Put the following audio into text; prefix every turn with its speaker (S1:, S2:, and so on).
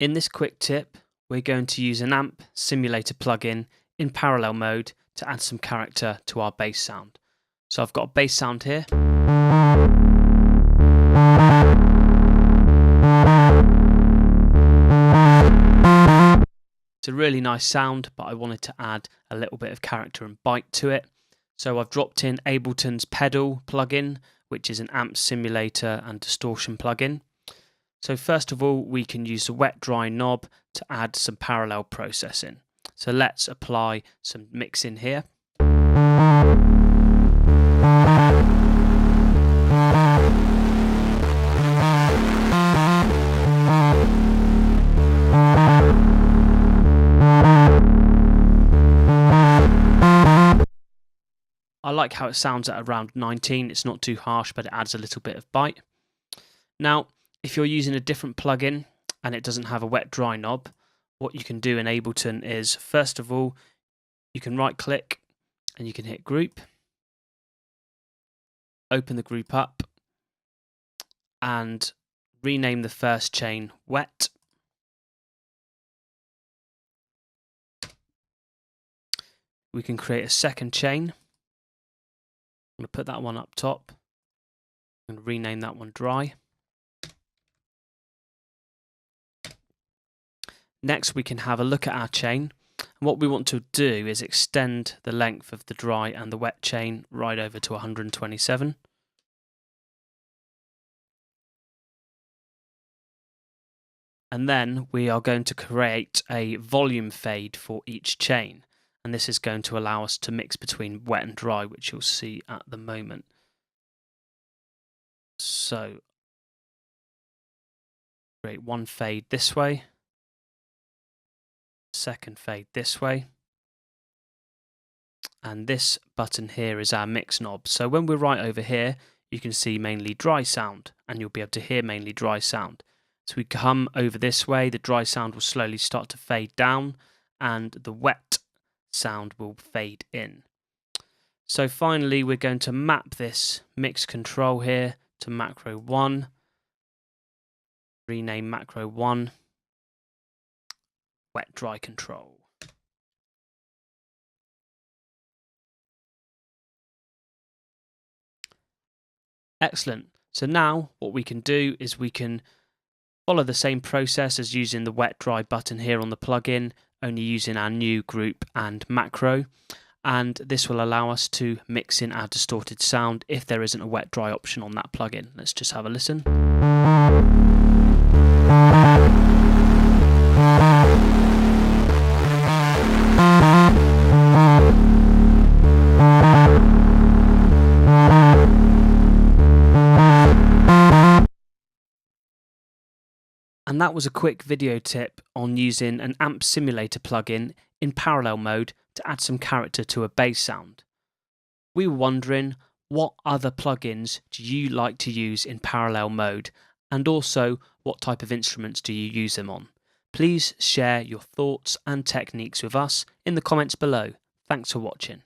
S1: In this quick tip, we're going to use an amp simulator plugin in parallel mode to add some character to our bass sound. So I've got a bass sound here. It's a really nice sound, but I wanted to add a little bit of character and bite to it. So I've dropped in Audiotent pedal plugin, which is an amp simulator and distortion plugin. So first of all, we can use the wet dry knob to add some parallel processing. So let's apply some mixing here. I like how it sounds at around 19. It's not too harsh, but it adds a little bit of bite. Now, if you're using a different plugin and it doesn't have a wet dry knob, what you can do in Ableton is, first of all, you can right click and you can hit group, open the group up and rename the first chain wet. We can create a second chain. I'm going to put that one up top and rename that one dry. Next, we can have a look at our chain. And what we want to do is extend the length of the dry and the wet chain right over to 127. And then we are going to create a volume fade for each chain. And this is going to allow us to mix between wet and dry, which you'll see at the moment. So, create one fade this way. Second fade this way, and this button here is our mix knob. So when we're right over here, you can see mainly dry sound, and you'll be able to hear mainly dry sound. So we come over this way, the dry sound will slowly start to fade down and the wet sound will fade in. So finally, we're going to map this mix control here to macro 1, rename macro 1 wet dry control. Excellent. So now what we can do is we can follow the same process as using the wet dry button here on the plugin, only using our new group and macro, and this will allow us to mix in our distorted sound if there isn't a wet dry option on that plugin. Let's just have a listen. And that was a quick video tip on using an amp simulator plugin in parallel mode to add some character to a bass sound. We were wondering, what other plugins do you like to use in parallel mode, and also what type of instruments do you use them on? Please share your thoughts and techniques with us in the comments below. Thanks for watching.